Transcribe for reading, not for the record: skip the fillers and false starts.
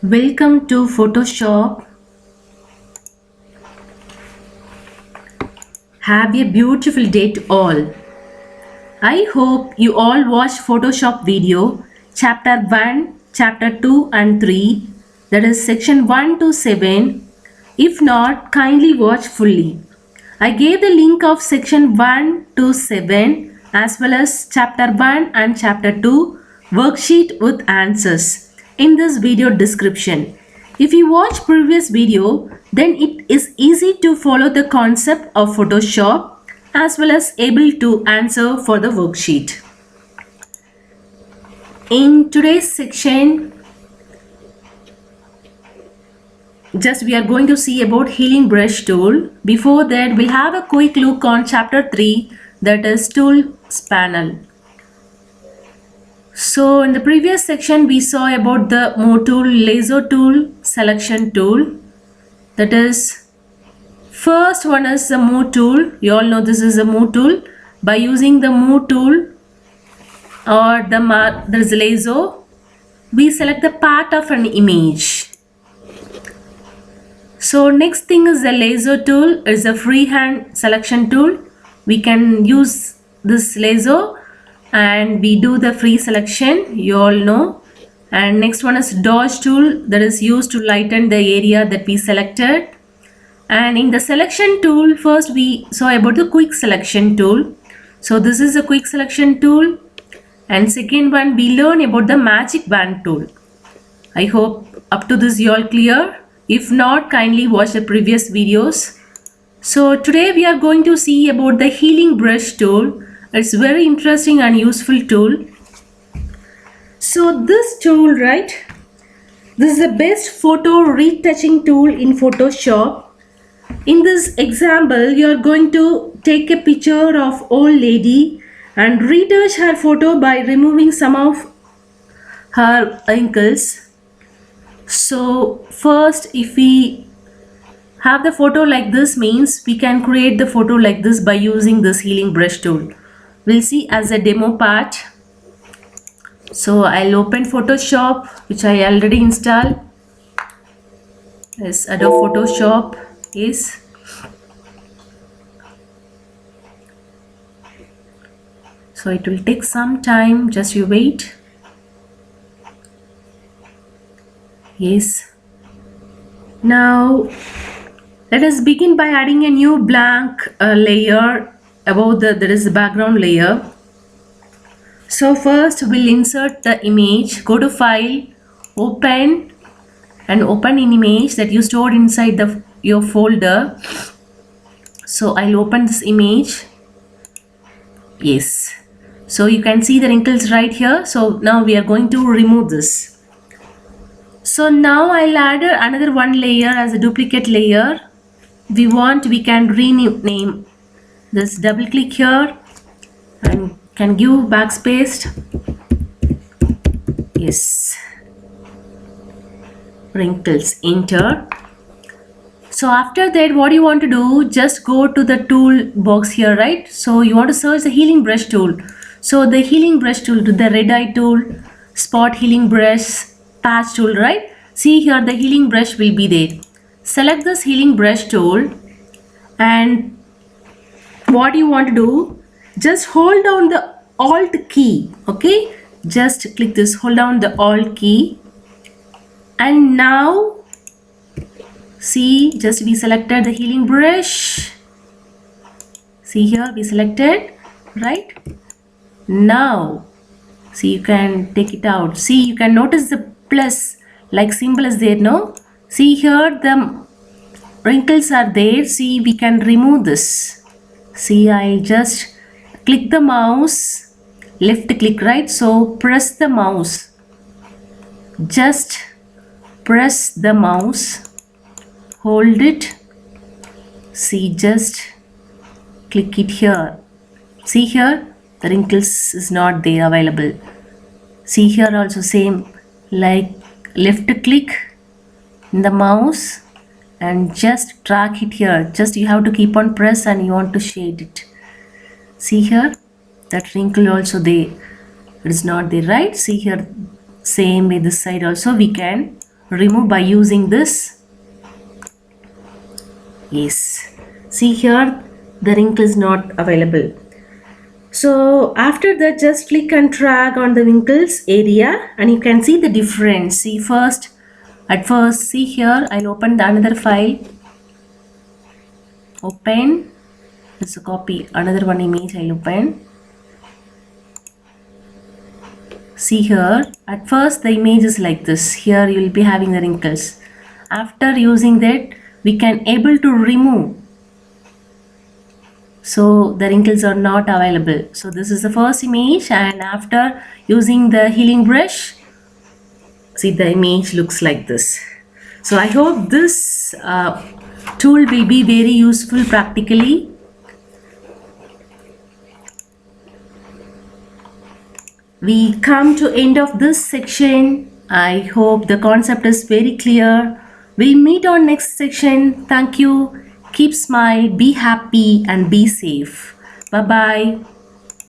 Welcome to Photoshop. Have a beautiful day to all. I hope you all watched Photoshop video chapter 1, chapter 2 and 3, that is section 1 to 7. If not, kindly watch fully. I gave the link of section 1 to 7 as well as chapter 1 and chapter 2 worksheet with answers in this video description. If you watch previous video, then it is easy to follow the concept of Photoshop as well as able to answer for the worksheet. In today's section, just we are going to see about healing brush tool. Before that, we'll have a quick look on chapter 3, that is tools panel. So in the previous section we saw about the move tool, lasso tool, selection tool. That is, first one is the move tool. You all know this is a move tool. By using the move tool or there is a lasso, we select the part of an image. So next thing is the lasso tool. It's a freehand selection tool. We can use this lasso and we do the free selection, you all know. And next one is dodge tool, that is used to lighten the area that we selected. And in the selection tool, first we saw about the quick selection tool. So this is a quick selection tool. And second one, we learn about the magic band tool. I hope up to this you all clear. If not, kindly watch the previous videos. So today we are going to see about the healing brush tool. It's very interesting and useful tool. So this tool, right? This is the best photo retouching tool in Photoshop. In this example, you are going to take a picture of old lady and retouch her photo by removing some of her wrinkles. So first, if we have the photo like this, means we can create the photo like this by using this healing brush tool. We'll see as a demo part. So I'll open Photoshop, which I already installed. Yes, Adobe Photoshop. Yes. So it will take some time, just you wait. Yes. Now let us begin by adding a new blank layer above there is a background layer. So first we'll insert the image. Go to file, open, and open an image that you stored inside your folder. So I'll open this image. Yes. So you can see the wrinkles right here. So now we are going to remove this. So now I'll add another one layer as a duplicate layer. We can rename this. Double click here and can give backspace. Yes, wrinkles, enter. So after that, what you want to do, just go to the tool box here, right? So you want to search the healing brush tool. So the healing brush tool, to the red eye tool, spot healing brush, patch tool, right? See here the healing brush will be there. Select this healing brush tool and what you want to do, just hold down the alt key. Okay, just click this, hold down the alt key, and now see, just we selected the healing brush. See here we selected, right? Now see, you can take it out. See, you can notice the plus like symbol is there, no? See here the wrinkles are there. See, we can remove this. See, I just click the mouse, left click, right? So press the mouse, just press the mouse, hold it. See, just click it here. See here the wrinkles is not there available. See here also same, like left click in the mouse and just drag it here. Just you have to keep on press and you want to shade it. See here that wrinkle also there, it is not there, right? See here same way this side also we can remove by using this. Yes, see here the wrinkle is not available. So after that, just click and drag on the wrinkles area and you can see the difference. See at first, see here, I'll open the another file. Open, let's copy another one image, I'll open. See here, at first the image is like this. Here you will be having the wrinkles. After using that, we can able to remove. So the wrinkles are not available. So this is the first image, and after using the healing brush, see the image looks like this. So I hope this tool will be very useful practically. We come to end of this section. I hope the concept is very clear. We'll meet on next section. Thank you. Keep smile, be happy and be safe. Bye bye.